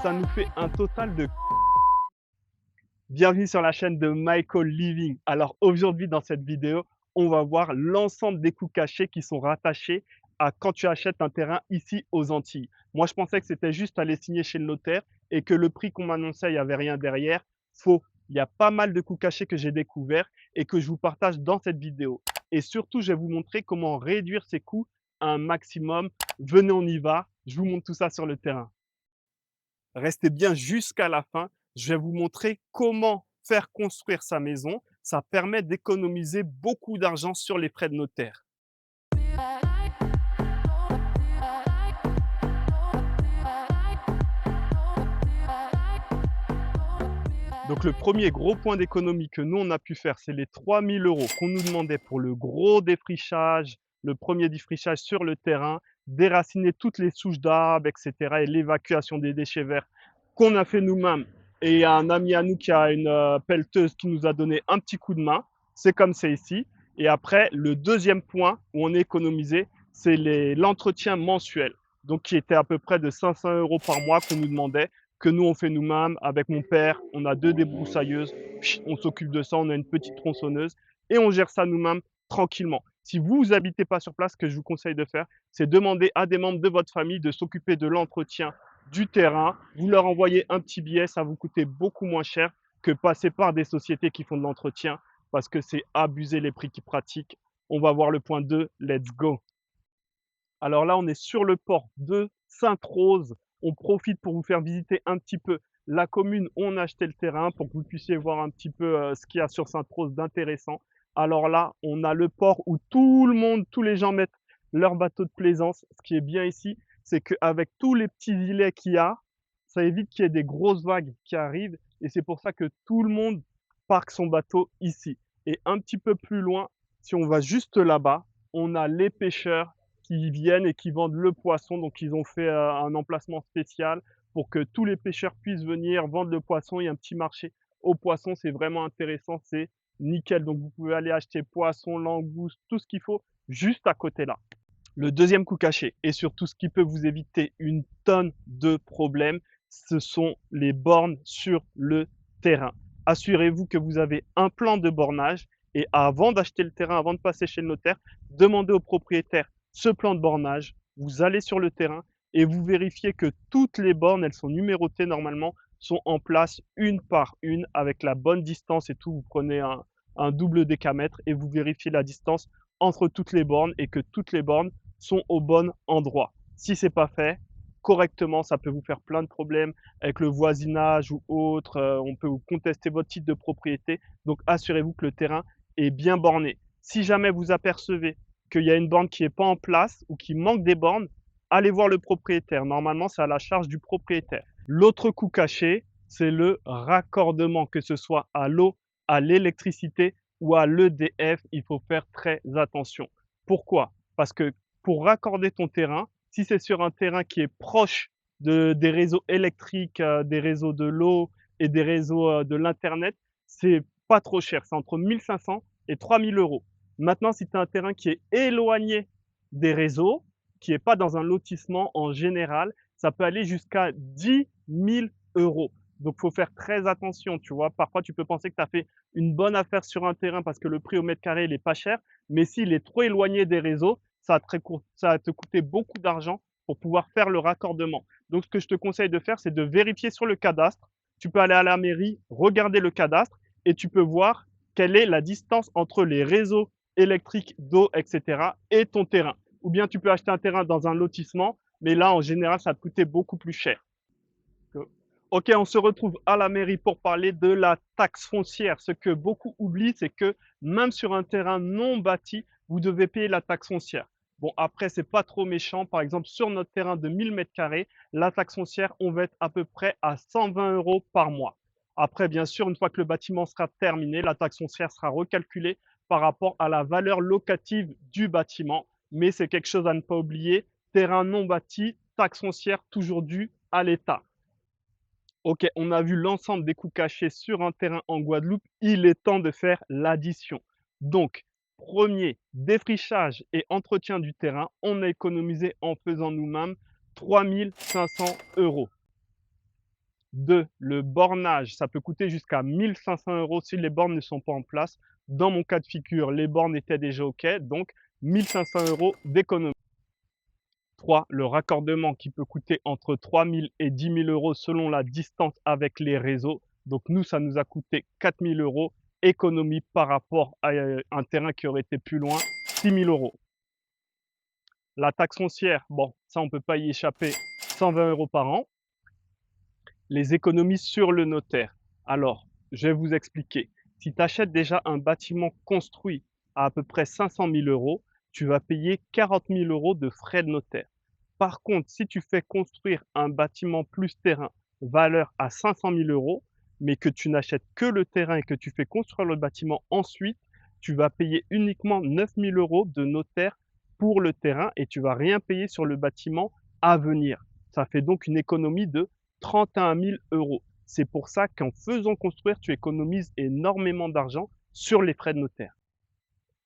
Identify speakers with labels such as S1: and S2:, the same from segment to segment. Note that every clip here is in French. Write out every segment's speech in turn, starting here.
S1: Ça nous fait un total de... Bienvenue sur la chaîne de Michael Living. Alors aujourd'hui dans cette vidéo, on va voir l'ensemble des coûts cachés qui sont rattachés à quand tu achètes un terrain ici aux Antilles. Moi je pensais que c'était juste aller signer chez le notaire et que le prix qu'on m'annonçait, il n'y avait rien derrière. Faux, il y a pas mal de coûts cachés que j'ai découverts et que je vous partage dans cette vidéo. Et surtout, je vais vous montrer comment réduire ces coûts à un maximum. Venez, on y va. Je vous montre tout ça sur le terrain. Restez bien jusqu'à la fin. Je vais vous montrer comment faire construire sa maison. Ça permet d'économiser beaucoup d'argent sur les frais de notaire. Donc le premier gros point d'économie que nous, on a pu faire, c'est les 3 000 € qu'on nous demandait pour le gros défrichage, le premier défrichage sur le terrain, déraciner toutes les souches d'arbres, etc. et l'évacuation des déchets verts qu'on a fait nous-mêmes. Et il y a un ami à nous qui a une pelleteuse qui nous a donné un petit coup de main. C'est comme c'est ici. Et après, le deuxième point où on est économisé, c'est l'entretien mensuel. Donc qui était à peu près de 500 € par mois qu'on nous demandait, que nous on fait nous-mêmes avec mon père. On a 2 débroussailleuses, on s'occupe de ça, on a une petite tronçonneuse et on gère ça nous-mêmes tranquillement. Si vous n'habitez pas sur place, ce que je vous conseille de faire, c'est demander à des membres de votre famille de s'occuper de l'entretien du terrain. Vous leur envoyez un petit billet, ça vous coûter beaucoup moins cher que passer par des sociétés qui font de l'entretien parce que c'est abuser les prix qu'ils pratiquent. On va voir le point 2, let's go. Alors là, on est sur le port de Sainte-Rose. On profite pour vous faire visiter un petit peu la commune où on a acheté le terrain pour que vous puissiez voir un petit peu ce qu'il y a sur Sainte-Rose d'intéressant. Alors là, on a le port où tout le monde, tous les gens mettent leur bateau de plaisance. Ce qui est bien ici, c'est qu'avec tous les petits îlets qu'il y a, ça évite qu'il y ait des grosses vagues qui arrivent. Et c'est pour ça que tout le monde parque son bateau ici. Et un petit peu plus loin, si on va juste là-bas, on a les pêcheurs qui viennent et qui vendent le poisson. Donc, ils ont fait un emplacement spécial pour que tous les pêcheurs puissent venir vendre le poisson. Il y a un petit marché au poisson. C'est vraiment intéressant. C'est nickel. Donc, vous pouvez aller acheter poisson, langouste, tout ce qu'il faut juste à côté là. Le deuxième coût caché et surtout ce qui peut vous éviter une tonne de problèmes, ce sont les bornes sur le terrain. Assurez-vous que vous avez un plan de bornage et avant d'acheter le terrain, avant de passer chez le notaire, demandez au propriétaire ce plan de bornage. Vous allez sur le terrain et vous vérifiez que toutes les bornes, elles sont numérotées normalement, sont en place une par une avec la bonne distance et tout. Vous prenez un double décamètre et vous vérifiez la distance entre toutes les bornes et que toutes les bornes sont au bon endroit. Si ce n'est pas fait correctement, ça peut vous faire plein de problèmes avec le voisinage ou autre. On peut vous contester votre titre de propriété. Donc, assurez-vous que le terrain est bien borné. Si jamais vous apercevez qu'il y a une borne qui n'est pas en place ou qu'il manque des bornes, allez voir le propriétaire. Normalement, c'est à la charge du propriétaire. L'autre coût caché, c'est le raccordement, que ce soit à l'eau, à l'électricité ou à l'EDF. Il faut faire très attention. Pourquoi? Parce que pour raccorder ton terrain, si c'est sur un terrain qui est proche des réseaux électriques, des réseaux de l'eau et des réseaux de l'Internet, c'est pas trop cher. C'est entre 1 500 et 3 000 €. Maintenant, si tu as un terrain qui est éloigné des réseaux, qui n'est pas dans un lotissement en général, ça peut aller jusqu'à 10 000 €. Donc, il faut faire très attention, tu vois. Parfois, tu peux penser que tu as fait une bonne affaire sur un terrain parce que le prix au mètre carré, il n'est pas cher. Mais s'il est trop éloigné des réseaux, ça va te coûter beaucoup d'argent pour pouvoir faire le raccordement. Donc, ce que je te conseille de faire, c'est de vérifier sur le cadastre. Tu peux aller à la mairie, regarder le cadastre et tu peux voir quelle est la distance entre les réseaux électriques, d'eau, etc. et ton terrain. Ou bien tu peux acheter un terrain dans un lotissement, mais là, en général, ça va te coûter beaucoup plus cher. Ok, on se retrouve à la mairie pour parler de la taxe foncière. Ce que beaucoup oublient, c'est que même sur un terrain non bâti, vous devez payer la taxe foncière. Bon, après, c'est pas trop méchant. Par exemple, sur notre terrain de 1000 m², la taxe foncière, on va être à peu près à 120 € par mois. Après, bien sûr, une fois que le bâtiment sera terminé, la taxe foncière sera recalculée par rapport à la valeur locative du bâtiment. Mais c'est quelque chose à ne pas oublier. Terrain non bâti, taxe foncière toujours due à l'État. OK, on a vu l'ensemble des coûts cachés sur un terrain en Guadeloupe, il est temps de faire l'addition. Donc, premier défrichage et entretien du terrain, on a économisé en faisant nous-mêmes 3 500 €. 2, le bornage, ça peut coûter jusqu'à 1 500 € si les bornes ne sont pas en place. Dans mon cas de figure, les bornes étaient déjà OK, donc 1 500 € d'économie. 3, le raccordement qui peut coûter entre 3 000 et 10 000 € selon la distance avec les réseaux. Donc nous, ça nous a coûté 4 000 €, économie par rapport à un terrain qui aurait été plus loin, 6 000 €. La taxe foncière, bon, ça on ne peut pas y échapper, 120 € par an. Les économies sur le notaire. Alors, je vais vous expliquer. Si tu achètes déjà un bâtiment construit à peu près 500 000 €, tu vas payer 40 000 € de frais de notaire. Par contre, si tu fais construire un bâtiment plus terrain, valeur à 500 000 €, mais que tu n'achètes que le terrain et que tu fais construire le bâtiment ensuite, tu vas payer uniquement 9 000 € de notaire pour le terrain et tu vas rien payer sur le bâtiment à venir. Ça fait donc une économie de 31 000 €. C'est pour ça qu'en faisant construire, tu économises énormément d'argent sur les frais de notaire.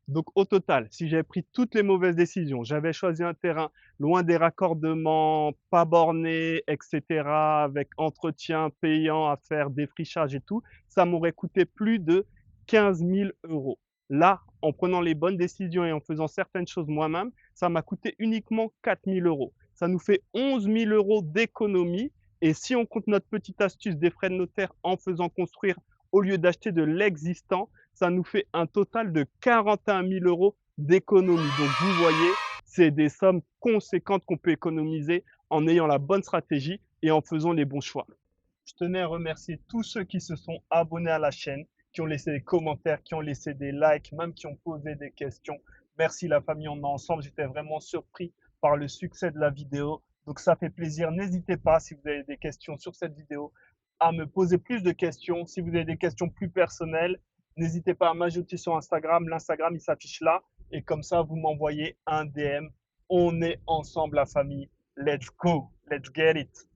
S1: Donc au total, si j'avais pris toutes les mauvaises décisions, j'avais choisi un terrain loin des raccordements, pas borné, et cetera, avec entretien payant à faire, défrichage et tout, ça m'aurait coûté plus de 15 000 €. Là, en prenant les bonnes décisions et en faisant certaines choses moi-même, ça m'a coûté uniquement 4 000 €. Ça nous fait 11 000 € d'économie et si on compte notre petite astuce des frais de notaire en faisant construire au lieu d'acheter de l'existant, ça nous fait un total de 41 000 € d'économie. Donc vous voyez, c'est des sommes conséquentes qu'on peut économiser en ayant la bonne stratégie et en faisant les bons choix. Je tenais à remercier tous ceux qui se sont abonnés à la chaîne, qui ont laissé des commentaires, qui ont laissé des likes, même qui ont posé des questions. Merci la famille, on est ensemble. J'étais vraiment surpris par le succès de la vidéo. Donc ça fait plaisir. N'hésitez pas, si vous avez des questions sur cette vidéo, à me poser plus de questions. Si vous avez des questions plus personnelles, n'hésitez pas à m'ajouter sur Instagram. L'Instagram, il s'affiche là. Et comme ça, vous m'envoyez un DM. On est ensemble, la famille. Let's go. Let's get it.